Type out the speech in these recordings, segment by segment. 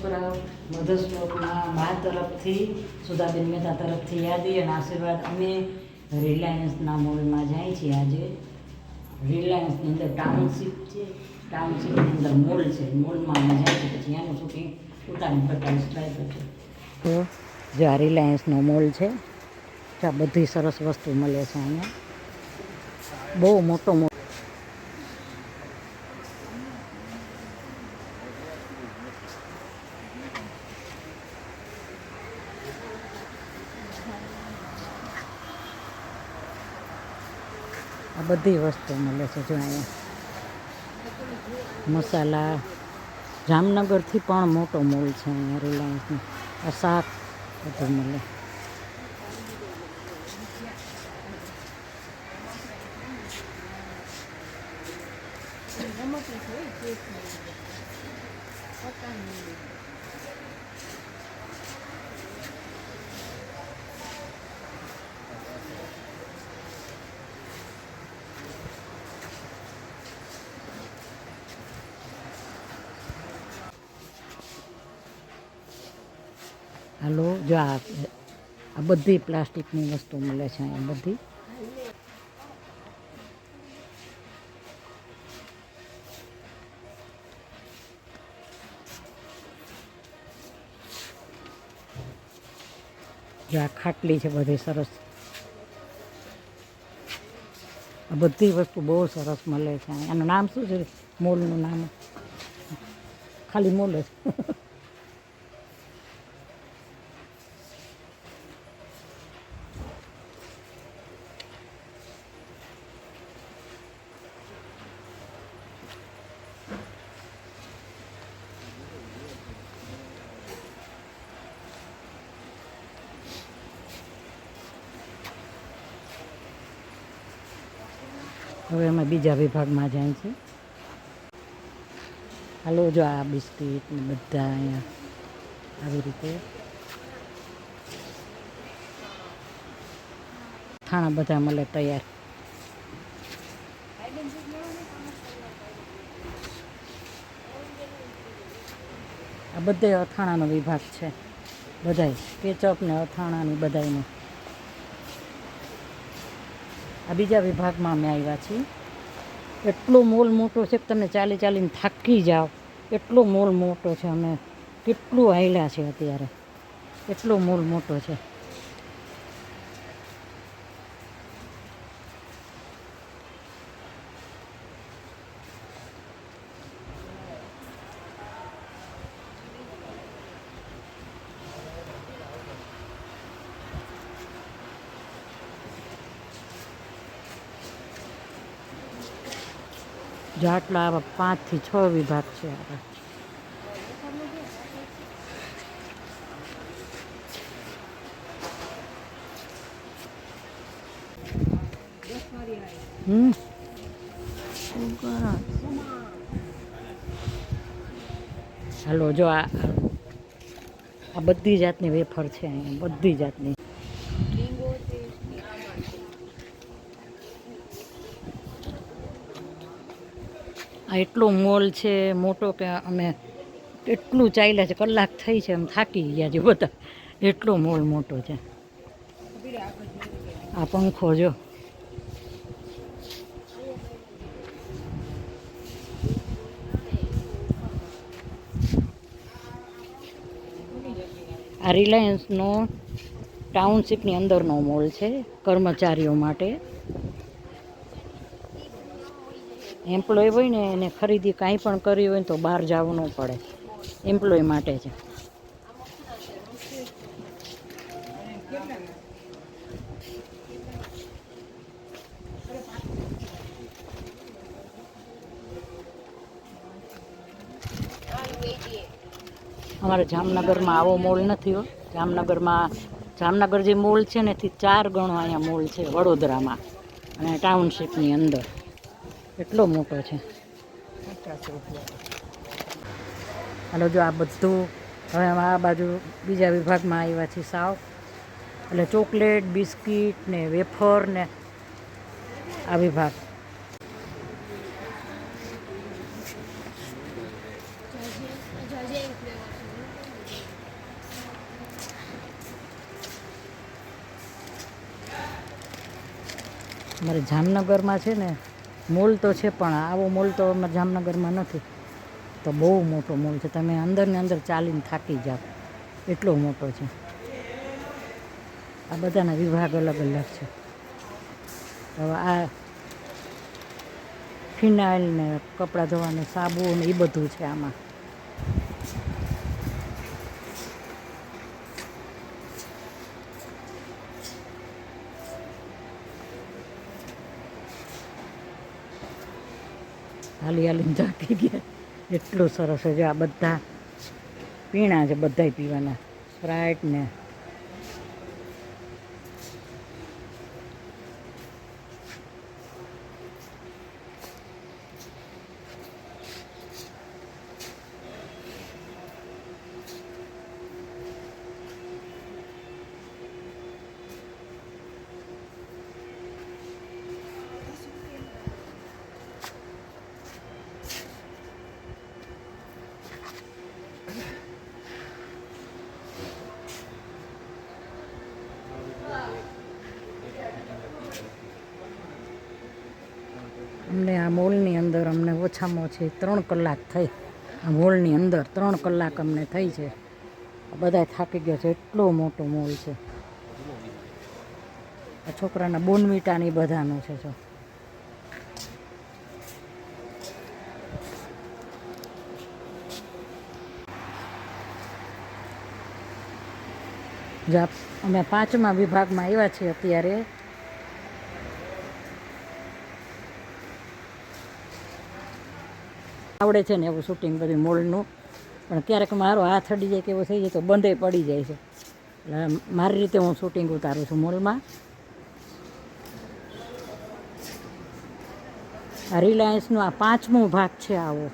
છોકરાઓ મધર શ્લોકમાં મા તરફથી સુધાબેન મહેતા તરફથી યાદી અને આશીર્વાદ. અમે રિલાયન્સના મોલમાં જાય છીએ આજે. રિલાયન્સની અંદર ટાઉનશીપ છે, ટાઉનશીપની અંદર મોલ છે, મોલમાં અમે જાય છે. પછી એનું શૂટિંગ ઉતારીને બતાવીશ ટ્રાય કરજો. તો જો આ રિલાયન્સનો મોલ છે, ત્યાં બધી સરસ વસ્તુ મળે છે. અહીંયા બહુ મોટો આ બધી વસ્તુ મળે છે. જો અહીંયા મસાલા, જામનગરથી પણ મોટો મોલ છે અહીંયા રિલાયન્સનો. આ શાક બધું મળે. હાલો, જો આ બધી પ્લાસ્ટિકની વસ્તુ મળે છે અહીંયા બધી. જો આ ખાટલી છે બધી સરસ. આ બધી વસ્તુ બહુ સરસ મળે છે. એનું નામ શું છે મોલનું નામ? ખાલી મોલ જ. હવે અમે બીજા વિભાગમાં જાય છે. હાલો, જો આ બિસ્કીટ ને બધા અહીંયા આવી રીતે અથાણા બધા મળે તૈયાર. આ બધે અથાણાનો વિભાગ છે. બધાય કેચઅપ ને અથાણાની બધાયનો. આ બીજા વિભાગમાં અમે આવ્યા છીએ. એટલો મોલ મોટો છે કે તમે ચાલી ચાલીને થાકી જાઓ. એટલો મોલ મોટો છે. અમે કેટલું હાલ્યા છે અત્યારે. એટલો મોલ મોટો છે. જો આટલા 5 થી 6 વિભાગ છે. હાલો, જો આ બધી જાતની વેફર છે અહીંયા. બધી જાતની. આ એટલો મોલ છે મોટો કે અમે એટલું ચાલ્યા છે. કલાક થઈ છે, એમ થાકી ગયા છે બધા. એટલો મોલ મોટો છે. આ પંખો જો. આ રિલાયન્સનો ટાઉનશીપની અંદરનો મોલ છે કર્મચારીઓ માટે. એમ્પ્લોય હોય ને એને ખરીદી કાંઈ પણ કરવી હોય ને તો બહાર જવું ન પડે. એમ્પ્લોય માટે છે. અમારે જામનગરમાં આવો મોલ નથી હો. જામનગર જે મોલ છે ને એથી 4 ગણો અહીંયા મોલ છે વડોદરામાં અને ટાઉનશીપની અંદર. એટલો મોટો છે. હાલો, જો આ બધું હવે અમે આ બાજુ બીજા વિભાગમાં આવ્યા છીએ સાવ. એટલે ચોકલેટ, બિસ્કીટ ને વેફર ને આ વિભાગ. અમારે જામનગરમાં છે ને મોલ તો છે, પણ આવો મોલ તો અમારે જામનગરમાં નથી. તો બહુ મોટો મોલ છે, તમે અંદર ને અંદર ચાલીને થાકી જાઓ, એટલો મોટો છે. આ બધાના વિભાગ અલગ અલગ છે. હવે આ ફિનાઇલ ને કપડાં ધોવાનું સાબુ ને એ બધું છે આમાં. હાલી હાલીને થાકી ગયા, એટલું સરસ છે. જો આ બધા પીણા છે, બધાય પીવાના, સ્પ્રાઇટ ને અમને આ મોલની અંદર અમને ઓછામાં ઓછી 3 કલાક થઈ. આ મોલની અંદર 3 કલાક અમને થઈ છે. બધા થાકી ગયા છે, એટલો મોટો મોલ છે. આ છોકરાના બોનવીટા ને બધાનું છે. જો અમે 5મા વિભાગમાં આવ્યા છીએ અત્યારે. આવડે છે ને એવું શૂટિંગ બધું મોલનું, પણ ક્યારેક મારો હાથ અડી જાય કે એવું થઈ જાય તો બંધે પડી જાય છે. એટલે મારી રીતે હું શૂટિંગ ઉતારું છું મોલમાં. આ રિલાયન્સનો આ 5મો ભાગ છે આવો.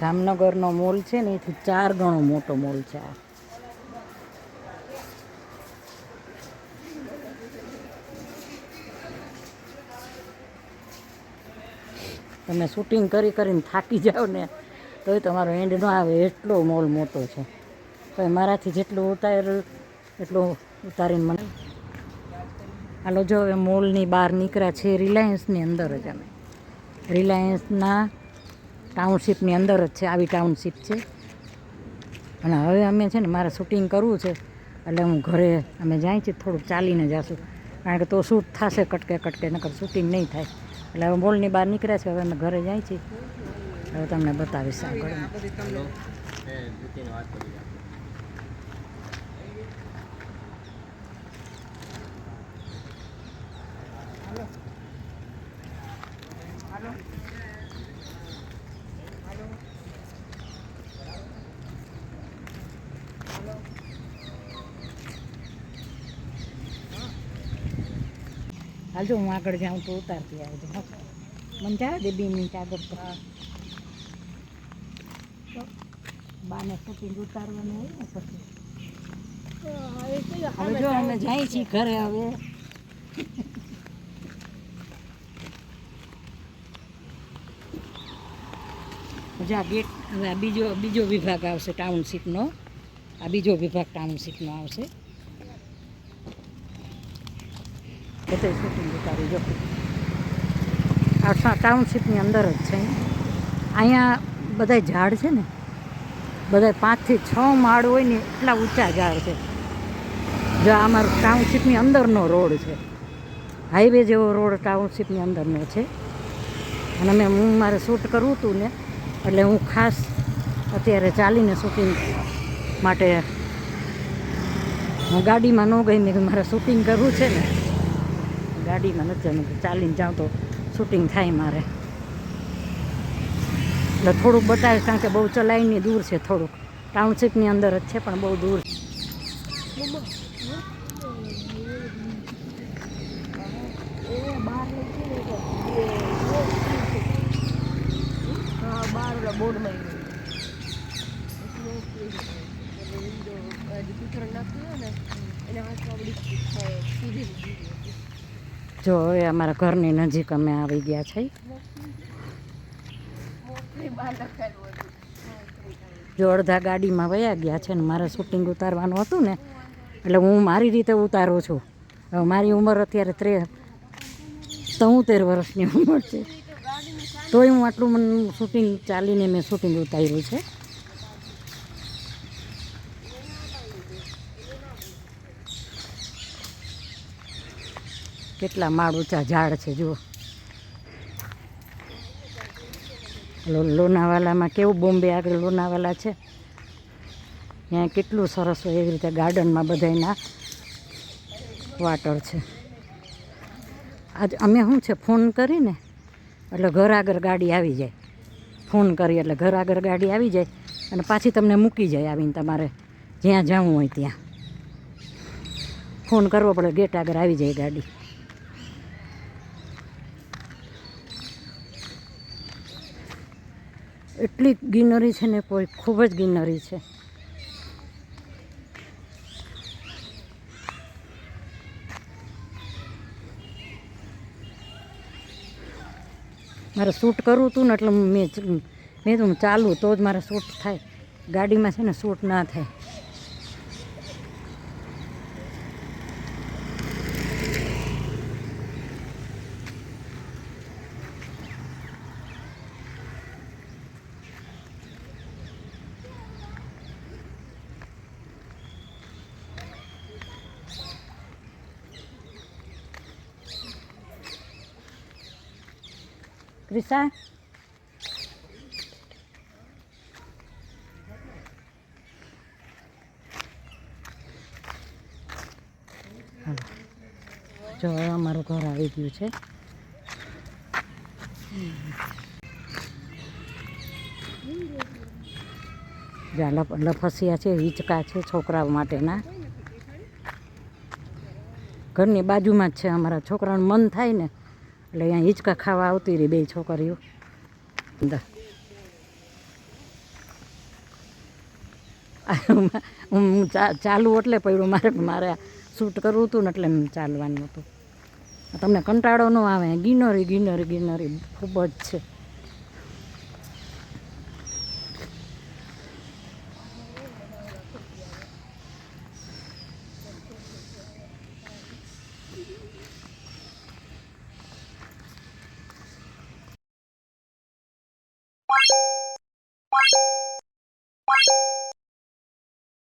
જામનગરનો મોલ છે ને એથી 4 ગણો મોટો મોલ છે આ. તમે શૂટિંગ કરીને થાકી જાઓ ને તોય તમારો એન્ડ ન આવે, એટલો મોલ મોટો છે. તો મારાથી જેટલું ઉતાર્યું એટલું ઉતારીને મને હાલો. જો હવે મોલની બહાર નીકળ્યા છે, રિલાયન્સની અંદર જ અમે. રિલાયન્સના ટાઉનશીપની અંદર જ છે, આવી ટાઉનશીપ છે. અને હવે અમે છે ને મારે શૂટિંગ કરવું છે, એટલે હું ઘરે અમે જાય છે થોડુંક ચાલીને જઈશું, કારણ કે તો શૂટ થશે કટકે નકર શૂટિંગ નહીં થાય. એટલે હવે મોલની બહાર નીકળ્યા છે, હવે અમે ઘરે જાય છીએ. હવે તમને બતાવીશ આગળ. હાલજો હું આગળ જાઉં તો ઉતારતી આવજો. મને જા દે 2 મિનિટ આગળ. તો બાને શૂટિંગ ઉતારવાનું હોય ને પછી. હવે જો અમે જાય છીએ ઘરે. હવે જા ગેટ. હવે આ બીજો વિભાગ આવશે ટાઉનશીપનો. આ બીજો વિભાગ ટાઉનશીપનો આવશે. બધે શૂટિંગ ઉતારી જો. આ ટાઉનશીપની અંદર જ છે. અહીંયા બધા ઝાડ છે ને, બધા 5 થી 6 માળ હોય ને એટલા ઊંચા ઝાડ છે. જો અમારું ટાઉનશીપની અંદરનો રોડ છે, હાઈવે જેવો રોડ ટાઉનશીપની અંદરનો છે. અને હું મારે શૂટ કરવું હતું ને, એટલે હું ખાસ અત્યારે ચાલીને શૂટિંગ માટે હું ગાડીમાં ન ગઈ. મેં મારે શૂટિંગ કરવું છે ને, ગાડીમાં નથી જવાનું, ચાલીને જાઉં તો શૂટિંગ થાય મારે. એટલે થોડુંક બતાવીશ, કારણ કે બહુ ચલાવીને દૂર છે. થોડુંક ટાઉનશીપની અંદર જ છે, પણ બહુ દૂર. બોર્ડમાં જો હવે અમારા ઘરની નજીક અમે આવી ગયા છે. જો અડધા ગાડીમાં વયા ગયા છે ને મારે શૂટિંગ ઉતારવાનું હતું ને એટલે હું મારી રીતે ઉતારું છું. હવે મારી ઉંમર અત્યારે 73 વર્ષની ઉંમર છે, તોય હું આટલું મને શૂટિંગ ચાલીને મેં શૂટિંગ ઉતાર્યું છે. કેટલા માળ ઊંચા ઝાડ છે જુઓ. લોનાવાલામાં કેવું, બોમ્બે આગળ લોનાવાલા છે ત્યાં કેટલું સરસ હોય એવી રીતે ગાર્ડનમાં બધાયના વાટર છે. આજ અમે શું છે, ફોન કરીને એટલે ઘર આગળ ગાડી આવી જાય. ફોન કરી એટલે ઘર આગળ ગાડી આવી જાય અને પાછી તમને મૂકી જાય આવીને. તમારે જ્યાં જવું હોય ત્યાં ફોન કરવો પડે, ગેટ આગળ આવી જાય ગાડી. એટલી ગ્રીનરી છે ને, કોઈ ખૂબ જ ગ્રીનરી છે. મારે શૂટ કરવું હતું ને એટલે મેં તો ચાલુ તો જ મારે શૂટ થાય. ગાડીમાં છે ને શૂટ ના થાય. ક્રિશા, જો અમારું ઘર આવી ગયું છે. જ્યાં લફસિયા છે, હિંચકા છે છોકરાઓ માટેના. ઘરની બાજુમાં જ છે. અમારા છોકરાનું મન થાય ને એટલે અહીંયા હિંચકા ખાવા આવતી રહી બે છોકરીઓ. હું ચાલુ એટલે પડ્યું મારે શૂટ કરવું હતું ને એટલે ચાલવાનું હતું. તમને કંટાળો ન આવે. ગ્રીનરી ગ્રીનરી ગ્રીનરી ખૂબ જ છે.